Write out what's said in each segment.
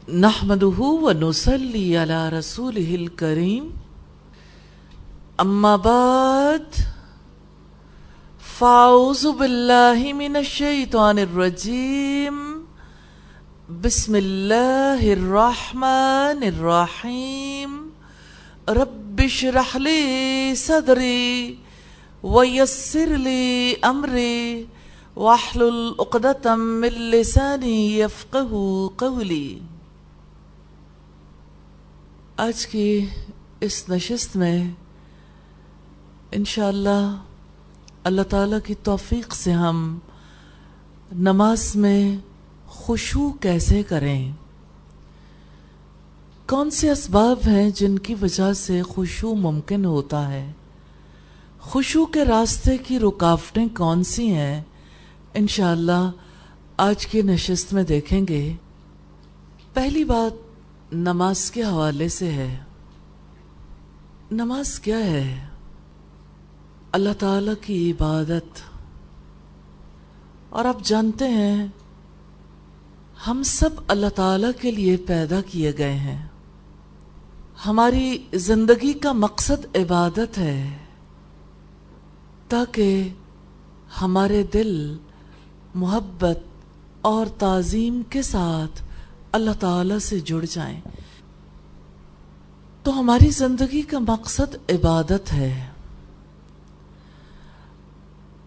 نحمده ونصلي على رسوله الكريم أما بعد فأعوذ بالله من الشيطان الرجيم بسم الله الرحمن الرحيم رب اشرح لي صدري ويسر لي أمري واحلل عقدة من لساني يفقهوا قولي۔ آج کی اس نشست میں انشاءاللہ اللہ تعالیٰ کی توفیق سے ہم نماز میں خشوع کیسے کریں، کون سے اسباب ہیں جن کی وجہ سے خشوع ممکن ہوتا ہے، خشوع کے راستے کی رکاوٹیں کون سی ہیں، انشاءاللہ آج کی نشست میں دیکھیں گے۔ پہلی بات نماز کے حوالے سے ہے۔ نماز کیا ہے؟ اللہ تعالیٰ کی عبادت، اور آپ جانتے ہیں ہم سب اللہ تعالیٰ کے لیے پیدا کیے گئے ہیں، ہماری زندگی کا مقصد عبادت ہے تاکہ ہمارے دل محبت اور تعظیم کے ساتھ اللہ تعالیٰ سے جڑ جائیں۔ تو ہماری زندگی کا مقصد عبادت ہے،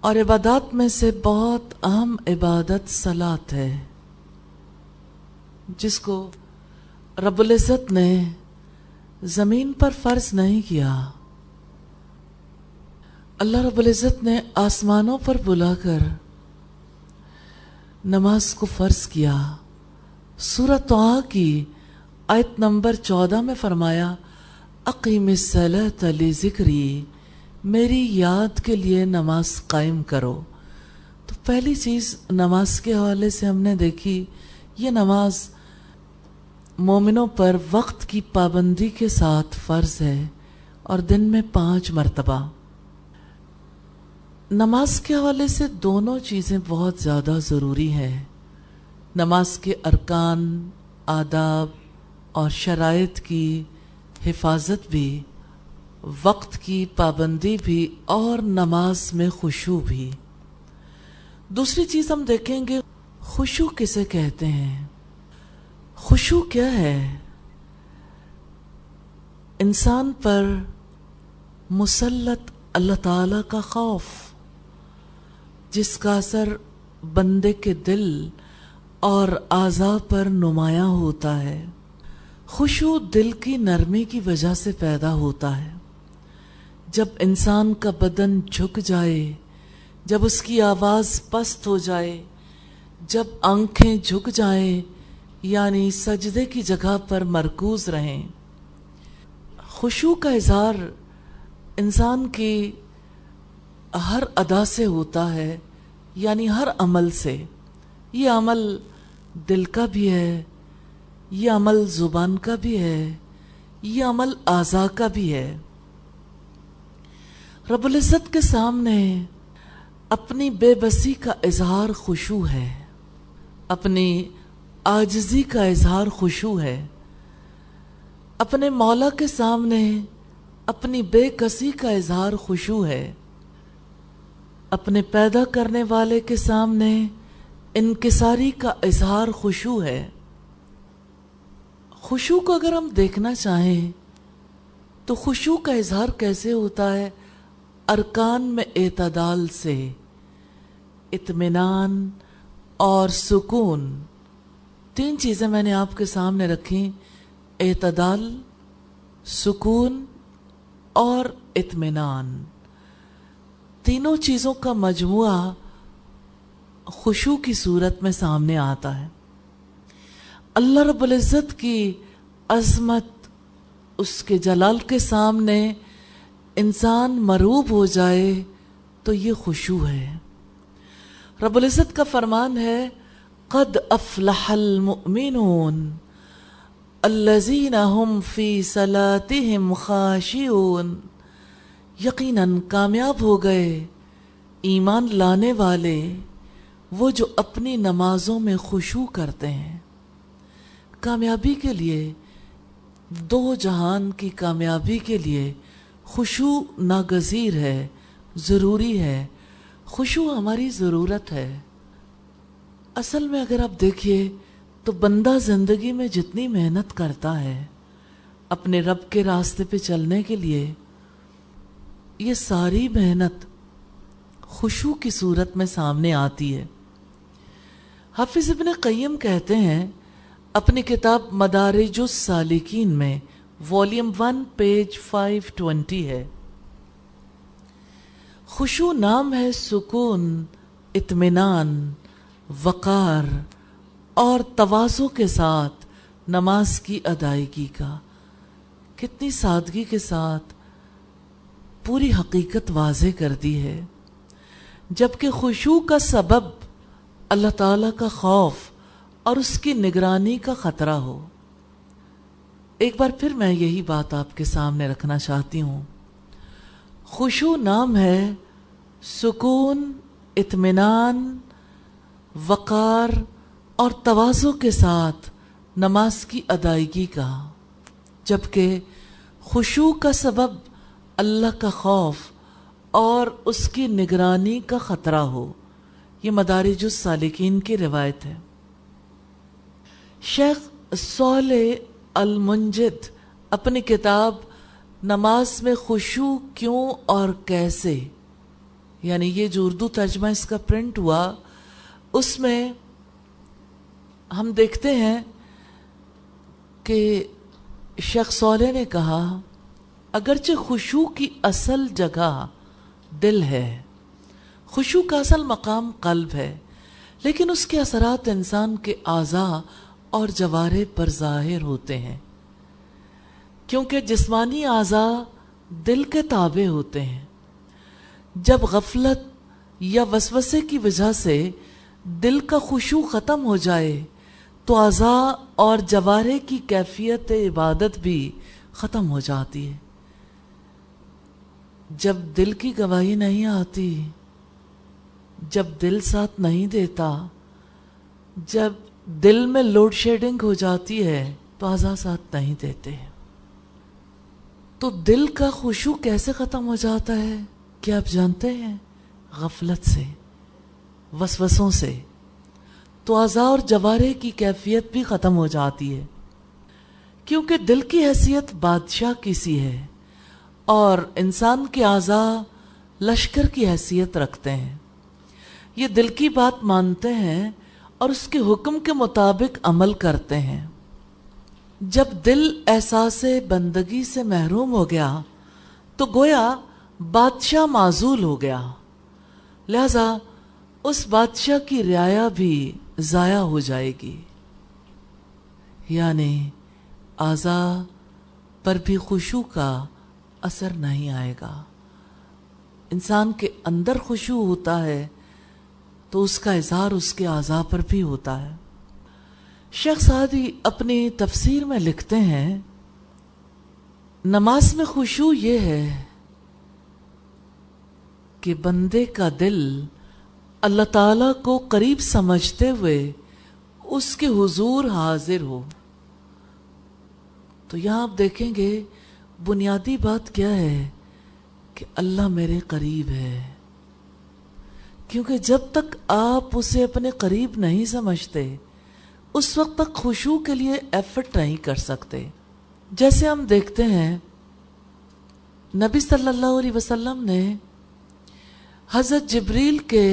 اور عبادات میں سے بہت اہم عبادت صلاۃ ہے، جس کو رب العزت نے زمین پر فرض نہیں کیا۔ اللہ رب العزت نے آسمانوں پر بلا کر نماز کو فرض کیا۔ سورہ طٰہٰ کی آیت نمبر 14 میں فرمایا اقیم الصلاۃ لذکری، میری یاد کے لیے نماز قائم کرو۔ تو پہلی چیز نماز کے حوالے سے ہم نے دیکھی، یہ نماز مومنوں پر وقت کی پابندی کے ساتھ فرض ہے اور دن میں 5 مرتبہ۔ نماز کے حوالے سے دونوں چیزیں بہت زیادہ ضروری ہیں، نماز کے ارکان، آداب اور شرائط کی حفاظت بھی، وقت کی پابندی بھی، اور نماز میں خشوع بھی۔ دوسری چیز ہم دیکھیں گے خشوع کسے کہتے ہیں۔ خشوع کیا ہے؟ انسان پر مسلط اللہ تعالیٰ کا خوف، جس کا اثر بندے کے دل اور اعضاء پر نمایاں ہوتا ہے۔ خشوع دل کی نرمی کی وجہ سے پیدا ہوتا ہے۔ جب انسان کا بدن جھک جائے، جب اس کی آواز پست ہو جائے، جب آنکھیں جھک جائیں، یعنی سجدے کی جگہ پر مرکوز رہیں۔ خشوع کا اظہار انسان کی ہر ادا سے ہوتا ہے، یعنی ہر عمل سے۔ یہ عمل دل کا بھی ہے، یہ عمل زبان کا بھی ہے، یہ عمل اعضاء کا بھی ہے۔ رب العزت کے سامنے اپنی بے بسی کا اظہار خشوع ہے، اپنی عاجزی کا اظہار خشوع ہے، اپنے مولا کے سامنے اپنی بے کسی کا اظہار خشوع ہے، اپنے پیدا کرنے والے کے سامنے انکساری کا اظہار خشوع ہے۔ خشوع کو اگر ہم دیکھنا چاہیں تو خشوع کا اظہار کیسے ہوتا ہے؟ ارکان میں اعتدال سے، اطمینان اور سکون، 3 چیزیں میں نے آپ کے سامنے رکھی، اعتدال، سکون اور اطمینان۔ تینوں چیزوں کا مجموعہ خشوع کی صورت میں سامنے آتا ہے۔ اللہ رب العزت کی عظمت، اس کے جلال کے سامنے انسان مروب ہو جائے تو یہ خشوع ہے۔ رب العزت کا فرمان ہے قد افلح المؤمنون الذین هم فی صلاتهم خاشعون، یقیناً کامیاب ہو گئے ایمان لانے والے، وہ جو اپنی نمازوں میں خشوع کرتے ہیں۔ کامیابی کے لیے، دو جہان کی کامیابی کے لیے خشوع ناگزیر ہے، ضروری ہے۔ خشوع ہماری ضرورت ہے۔ اصل میں اگر آپ دیکھیے تو بندہ زندگی میں جتنی محنت کرتا ہے اپنے رب کے راستے پہ چلنے کے لیے، یہ ساری محنت خشوع کی صورت میں سامنے آتی ہے۔ حافظ ابن قیم کہتے ہیں اپنی کتاب مدارج السالکین میں، والیوم 1 پیج 520 ہے، خشوع نام ہے سکون، اطمینان، وقار اور تواضع کے ساتھ نماز کی ادائیگی کا۔ کتنی سادگی کے ساتھ پوری حقیقت واضح کر دی ہے۔ جبکہ خشوع کا سبب اللہ تعالیٰ کا خوف اور اس کی نگرانی کا خطرہ ہو۔ ایک بار پھر میں یہی بات آپ کے سامنے رکھنا چاہتی ہوں۔ خشوع نام ہے سکون، اطمینان، وقار اور تواضع کے ساتھ نماز کی ادائیگی کا، جبکہ خشوع کا سبب اللہ کا خوف اور اس کی نگرانی کا خطرہ ہو۔ یہ مدارج السالکین کی روایت ہے۔ شیخ صالح المنجد اپنی کتاب نماز میں خشوع کیوں اور کیسے، یعنی یہ جو اردو ترجمہ اس کا پرنٹ ہوا، اس میں ہم دیکھتے ہیں کہ شیخ صالح نے کہا اگرچہ خشوع کی اصل جگہ دل ہے، خشوع کا اصل مقام قلب ہے، لیکن اس کے اثرات انسان کے اعضاء اور جوارح پر ظاہر ہوتے ہیں، کیونکہ جسمانی اعضاء دل کے تابع ہوتے ہیں۔ جب غفلت یا وسوسے کی وجہ سے دل کا خشوع ختم ہو جائے تو اعضاء اور جوارح کی کیفیت عبادت بھی ختم ہو جاتی ہے۔ جب دل کی گواہی نہیں آتی، جب دل ساتھ نہیں دیتا، جب دل میں لوڈ شیڈنگ ہو جاتی ہے تو اعضاء ساتھ نہیں دیتے۔ تو دل کا خشوع کیسے ختم ہو جاتا ہے؟ کیا آپ جانتے ہیں؟ غفلت سے، وسوسوں سے۔ تو اعضاء اور جوارح کی کیفیت بھی ختم ہو جاتی ہے، کیونکہ دل کی حیثیت بادشاہ کی سی ہے اور انسان کے اعضاء لشکر کی حیثیت رکھتے ہیں۔ یہ دل کی بات مانتے ہیں اور اس کے حکم کے مطابق عمل کرتے ہیں۔ جب دل احساس بندگی سے محروم ہو گیا تو گویا بادشاہ معزول ہو گیا، لہذا اس بادشاہ کی رعایا بھی ضائع ہو جائے گی، یعنی اعضاء پر بھی خشوع کا اثر نہیں آئے گا۔ انسان کے اندر خشوع ہوتا ہے تو اس کا اظہار اس کے اعضاء پر بھی ہوتا ہے۔ شیخ سعدی اپنی تفسیر میں لکھتے ہیں نماز میں خشوع یہ ہے کہ بندے کا دل اللہ تعالیٰ کو قریب سمجھتے ہوئے اس کے حضور حاضر ہو۔ تو یہاں آپ دیکھیں گے بنیادی بات کیا ہے کہ اللہ میرے قریب ہے، کیونکہ جب تک آپ اسے اپنے قریب نہیں سمجھتے اس وقت تک خشوع کے لیے ایفرٹ نہیں کر سکتے۔ جیسے ہم دیکھتے ہیں نبی صلی اللہ علیہ وسلم نے حضرت جبریل کے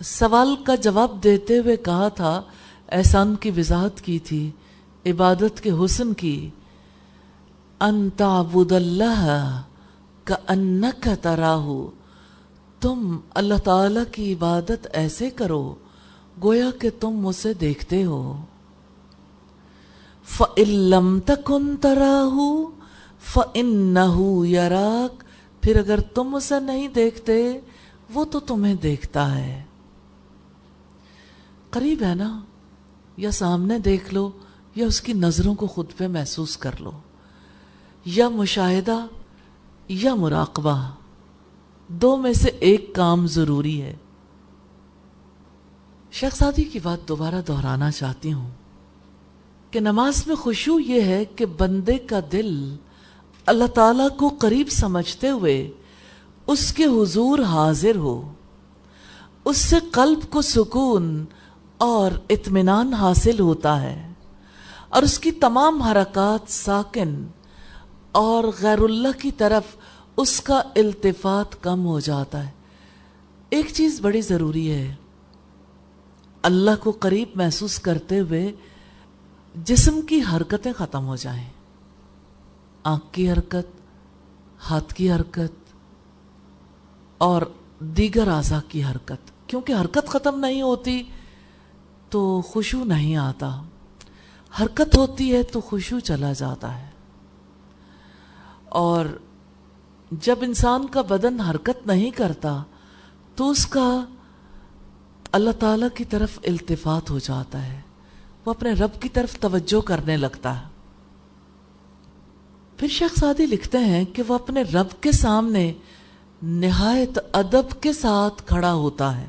سوال کا جواب دیتے ہوئے کہا تھا، احسان کی وضاحت کی تھی، عبادت کے حسن کی، ان تعبد اللہ کأنک تراہ، تم اللہ تعالیٰ کی عبادت ایسے کرو گویا کہ تم اسے دیکھتے ہو۔ فَإِن لَّمْ تَكُن تَرَاهُ فَإِنَّهُ يَرَاكَ، پھر اگر تم اسے نہیں دیکھتے وہ تو تمہیں دیکھتا ہے۔ قریب ہے نا، یا سامنے دیکھ لو یا اس کی نظروں کو خود پہ محسوس کر لو، یا مشاہدہ یا مراقبہ، دو میں سے ایک کام ضروری ہے۔ شیخ سعدی کی بات دوبارہ دہرانا چاہتی ہوں، کہ نماز میں خشوع یہ ہے کہ بندے کا دل اللہ تعالیٰ کو قریب سمجھتے ہوئے اس کے حضور حاضر ہو، اس سے قلب کو سکون اور اطمینان حاصل ہوتا ہے، اور اس کی تمام حرکات ساکن اور غیر اللہ کی طرف اس کا التفات کم ہو جاتا ہے۔ ایک چیز بڑی ضروری ہے، اللہ کو قریب محسوس کرتے ہوئے جسم کی حرکتیں ختم ہو جائیں، آنکھ کی حرکت، ہاتھ کی حرکت اور دیگر اعضاء کی حرکت، کیونکہ حرکت ختم نہیں ہوتی تو خشوع نہیں آتا، حرکت ہوتی ہے تو خشوع چلا جاتا ہے۔ اور جب انسان کا بدن حرکت نہیں کرتا تو اس کا اللہ تعالیٰ کی طرف التفات ہو جاتا ہے، وہ اپنے رب کی طرف توجہ کرنے لگتا ہے۔ پھر شیخ سعدی لکھتے ہیں کہ وہ اپنے رب کے سامنے نہایت ادب کے ساتھ کھڑا ہوتا ہے۔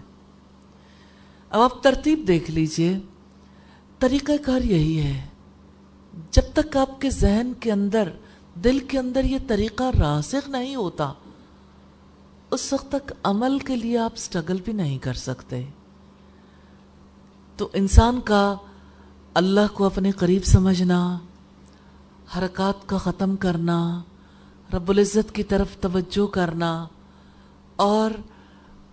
اب آپ ترتیب دیکھ لیجئے، طریقہ کار یہی ہے، جب تک آپ کے ذہن کے اندر، دل کے اندر یہ طریقہ راسخ نہیں ہوتا، اس وقت تک عمل کے لیے آپ سٹرگل بھی نہیں کر سکتے۔ تو انسان کا اللہ کو اپنے قریب سمجھنا، حرکات کا ختم کرنا، رب العزت کی طرف توجہ کرنا اور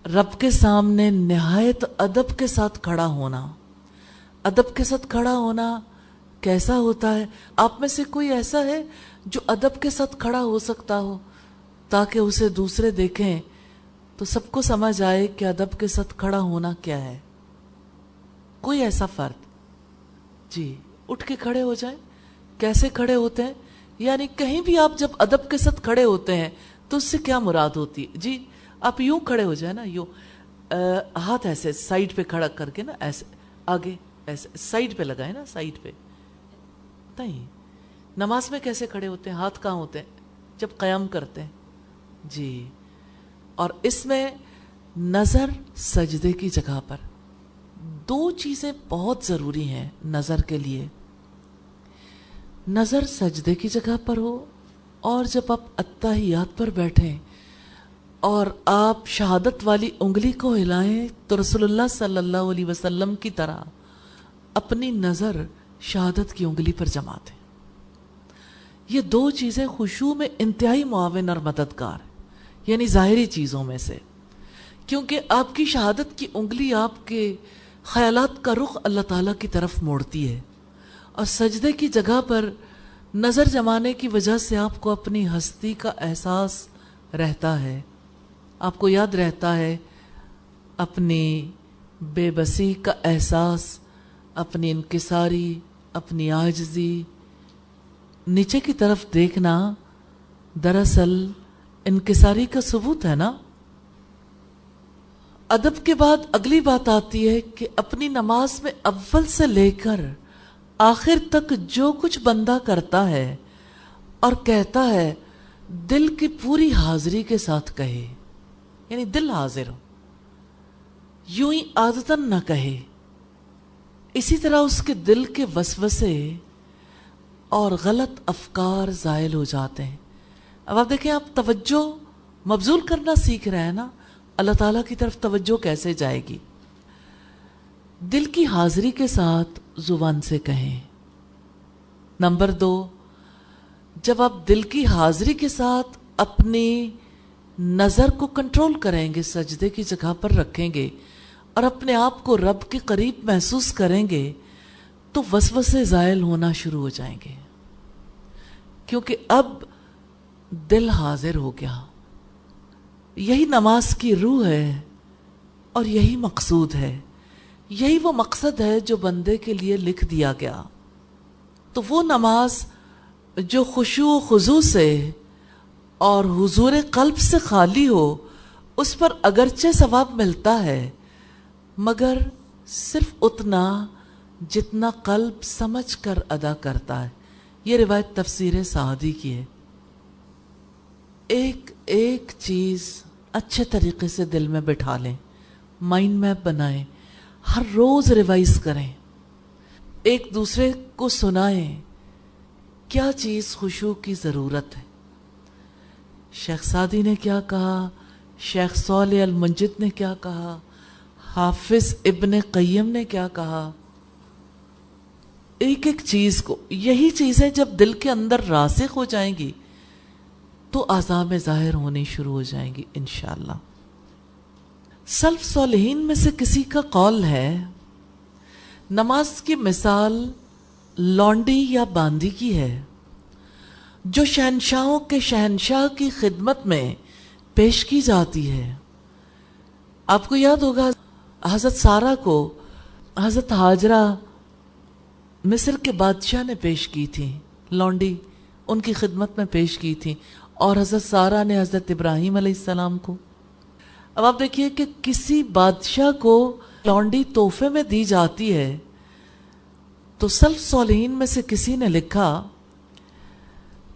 رب کے سامنے نہایت ادب کے ساتھ کھڑا ہونا۔ ادب کے ساتھ کھڑا ہونا کیسا ہوتا ہے؟ آپ میں سے کوئی ایسا ہے جو ادب کے ساتھ کھڑا ہو سکتا ہو تاکہ اسے دوسرے دیکھیں تو سب کو سمجھ آئے کہ ادب کے ساتھ کھڑا ہونا کیا ہے؟ کوئی ایسا فرد؟ جی، اٹھ کے کھڑے ہو جائیں۔ کیسے کھڑے ہوتے ہیں؟ یعنی کہیں بھی آپ جب ادب کے ساتھ کھڑے ہوتے ہیں تو اس سے کیا مراد ہوتی ہے؟ جی، آپ یوں کھڑے ہو جائیں نا، یوں ہاتھ ایسے سائیڈ پہ کھڑا کر کے نا، ایسے آگے ایسے سائیڈ پہ لگائیں نا، سائیڈ پہ۔ نہیں، نماز میں کیسے کھڑے ہوتے ہیں؟ ہاتھ کہاں ہوتے ہیں؟ جب قیام کرتے ہیں۔ جی، اور اس میں نظر سجدے کی جگہ پر۔ دو چیزیں بہت ضروری ہیں نظر کے لیے، نظر سجدے کی جگہ پر ہو، اور جب آپ اتحیات پر بیٹھیں اور آپ شہادت والی انگلی کو ہلائیں تو رسول اللہ صلی اللہ علیہ وسلم کی طرح اپنی نظر شہادت کی انگلی پر جما دیں۔ یہ دو چیزیں خشوع میں انتہائی معاون اور مددگار ہیں، یعنی ظاہری چیزوں میں سے، کیونکہ آپ کی شہادت کی انگلی آپ کے خیالات کا رخ اللہ تعالیٰ کی طرف موڑتی ہے، اور سجدے کی جگہ پر نظر جمانے کی وجہ سے آپ کو اپنی ہستی کا احساس رہتا ہے، آپ کو یاد رہتا ہے اپنی بے بسی کا احساس، اپنی انکساری، اپنی عاجزی۔ نیچے کی طرف دیکھنا دراصل انکساری کا ثبوت ہے نا۔ ادب کے بعد اگلی بات آتی ہے کہ اپنی نماز میں اول سے لے کر آخر تک جو کچھ بندہ کرتا ہے اور کہتا ہے دل کی پوری حاضری کے ساتھ کہے، یعنی دل حاضر ہو، یوں ہی عادتاً نہ کہے۔ اسی طرح اس کے دل کے وسوسے اور غلط افکار زائل ہو جاتے ہیں۔ اب آپ دیکھیں، آپ توجہ مبذول کرنا سیکھ رہے ہیں نا، اللہ تعالیٰ کی طرف توجہ کیسے جائے گی؟ دل کی حاضری کے ساتھ زبان سے کہیں۔ نمبر 2، جب آپ دل کی حاضری کے ساتھ اپنی نظر کو کنٹرول کریں گے، سجدے کی جگہ پر رکھیں گے اور اپنے آپ کو رب کے قریب محسوس کریں گے تو وسوسے زائل ہونا شروع ہو جائیں گے، کیونکہ اب دل حاضر ہو گیا۔ یہی نماز کی روح ہے اور یہی مقصود ہے، یہی وہ مقصد ہے جو بندے کے لیے لکھ دیا گیا۔ تو وہ نماز جو خشوع و خضوع سے اور حضور قلب سے خالی ہو، اس پر اگرچہ ثواب ملتا ہے مگر صرف اتنا جتنا قلب سمجھ کر ادا کرتا ہے۔ یہ روایت تفسیر سعدی کی ہے۔ ایک ایک چیز اچھے طریقے سے دل میں بٹھا لیں، مائنڈ میپ بنائیں، ہر روز ریوائز کریں۔ ایک دوسرے کو سنائیں کیا چیز خشوع کی ضرورت ہے۔ شیخ سعدی نے کیا کہا، شیخ صالح المنجد نے کیا کہا، حافظ ابن قیم نے کیا کہا، ایک ایک چیز کو، یہی چیزیں جب دل کے اندر راسخ ہو جائیں گی تو اعضاء میں ظاہر ہونی شروع ہو جائیں گی انشاءاللہ۔ سلف صالحین میں سے کسی کا قول ہے نماز کی مثال لونڈی یا باندی کی ہے جو شہنشاہوں کے شہنشاہ کی خدمت میں پیش کی جاتی ہے۔ آپ کو یاد ہوگا حضرت سارہ کو حضرت ہاجرہ مصر کے بادشاہ نے پیش کی تھی، لونڈی ان کی خدمت میں پیش کی تھی، اور حضرت سارہ نے حضرت ابراہیم علیہ السلام کو۔ اب آپ دیکھیے کہ کسی بادشاہ کو لونڈی تحفے میں دی جاتی ہے تو سلف صالحین میں سے کسی نے لکھا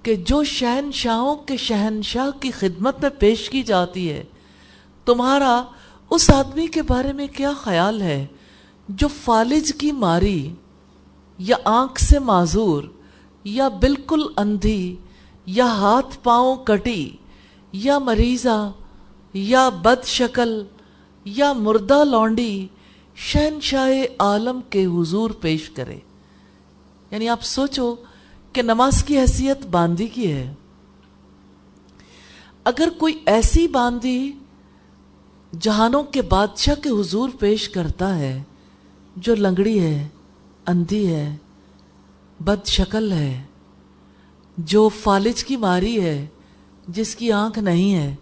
کہ جو شہنشاہوں کے شہنشاہ کی خدمت میں پیش کی جاتی ہے، تمہارا اس آدمی کے بارے میں کیا خیال ہے جو فالج کی ماری یا آنکھ سے معذور یا بالکل اندھی یا ہاتھ پاؤں کٹی یا مریضہ یا بد شکل یا مردہ لونڈی شہنشاہ عالم کے حضور پیش کرے۔ یعنی آپ سوچو کہ نماز کی حیثیت باندی کی ہے، اگر کوئی ایسی باندی جہانوں کے بادشاہ کے حضور پیش کرتا ہے جو لنگڑی ہے، اندھی ہے، بد شکل ہے، جو فالج کی ماری ہے، جس کی آنکھ نہیں ہے،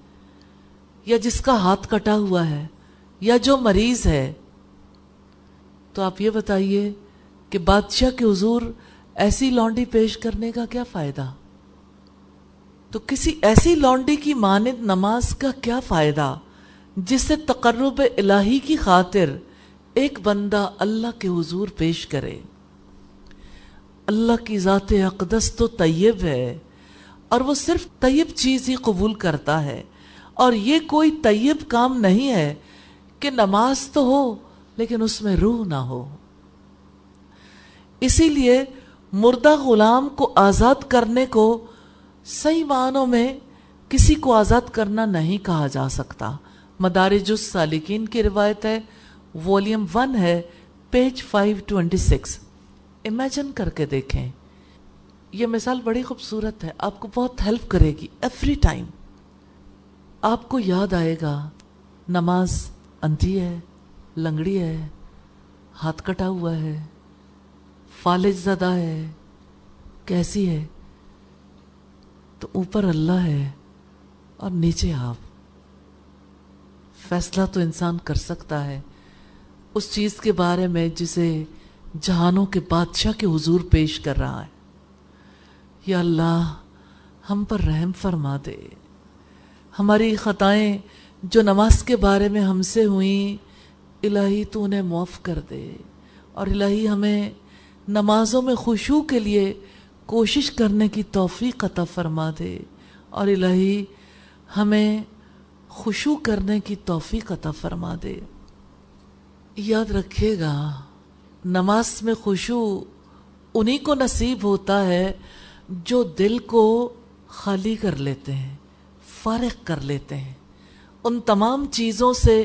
یا جس کا ہاتھ کٹا ہوا ہے، یا جو مریض ہے، تو آپ یہ بتائیے کہ بادشاہ کے حضور ایسی لونڈی پیش کرنے کا کیا فائدہ؟ تو کسی ایسی لونڈی کی مانند نماز کا کیا فائدہ جس سے تقرب الہی کی خاطر ایک بندہ اللہ کے حضور پیش کرے۔ اللہ کی ذات اقدس تو طیب ہے اور وہ صرف طیب چیز ہی قبول کرتا ہے، اور یہ کوئی طیب کام نہیں ہے کہ نماز تو ہو لیکن اس میں روح نہ ہو۔ اسی لیے مردہ غلام کو آزاد کرنے کو صحیح معنوں میں کسی کو آزاد کرنا نہیں کہا جا سکتا۔ مدارج السالکین کی روایت ہے، والیوم 1 ہے، پیج 526۔ امیجن کر کے دیکھیں، یہ مثال بڑی خوبصورت ہے، آپ کو بہت ہیلپ کرے گی ایوری ٹائم۔ آپ کو یاد آئے گا نماز اندھی ہے، لنگڑی ہے، ہاتھ کٹا ہوا ہے، فالج زدہ ہے، کیسی ہے؟ تو اوپر اللہ ہے اور نیچے آپ۔ فیصلہ تو انسان کر سکتا ہے اس چیز کے بارے میں جسے جہانوں کے بادشاہ کے حضور پیش کر رہا ہے۔ یا اللہ ہم پر رحم فرما دے، ہماری خطائیں جو نماز کے بارے میں ہم سے ہوئیں الہی تو انہیں معاف کر دے، اور الہی ہمیں نمازوں میں خشوع کے لیے کوشش کرنے کی توفیق عطا فرما دے، اور الہی ہمیں خشوع کرنے کی توفیق عطا فرما دے۔ یاد رکھیے گا نماز میں خشوع انہی کو نصیب ہوتا ہے جو دل کو خالی کر لیتے ہیں، فارغ کر لیتے ہیں، ان تمام چیزوں سے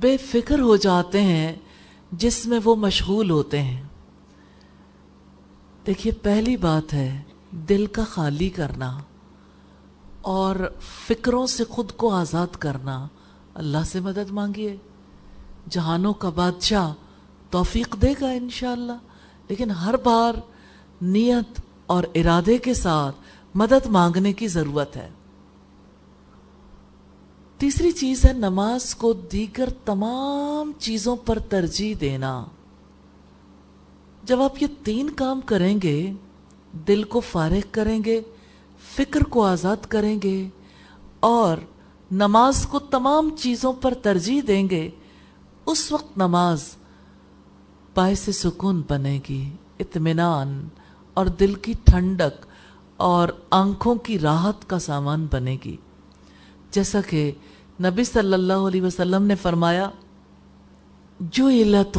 بے فکر ہو جاتے ہیں جس میں وہ مشغول ہوتے ہیں۔ دیکھیے پہلی بات ہے دل کا خالی کرنا اور فکروں سے خود کو آزاد کرنا۔ اللہ سے مدد مانگیے، جہانوں کا بادشاہ توفیق دے گا انشاءاللہ، لیکن ہر بار نیت اور ارادے کے ساتھ مدد مانگنے کی ضرورت ہے۔ تیسری چیز ہے نماز کو دیگر تمام چیزوں پر ترجیح دینا۔ جب آپ یہ 3 کام کریں گے، دل کو فارغ کریں گے، فکر کو آزاد کریں گے اور نماز کو تمام چیزوں پر ترجیح دیں گے، اس وقت نماز باعث سکون بنے گی، اطمینان اور دل کی ٹھنڈک اور آنکھوں کی راحت کا سامان بنے گی۔ جیسا کہ نبی صلی اللہ علیہ وسلم نے فرمایا، جُعِلَتْ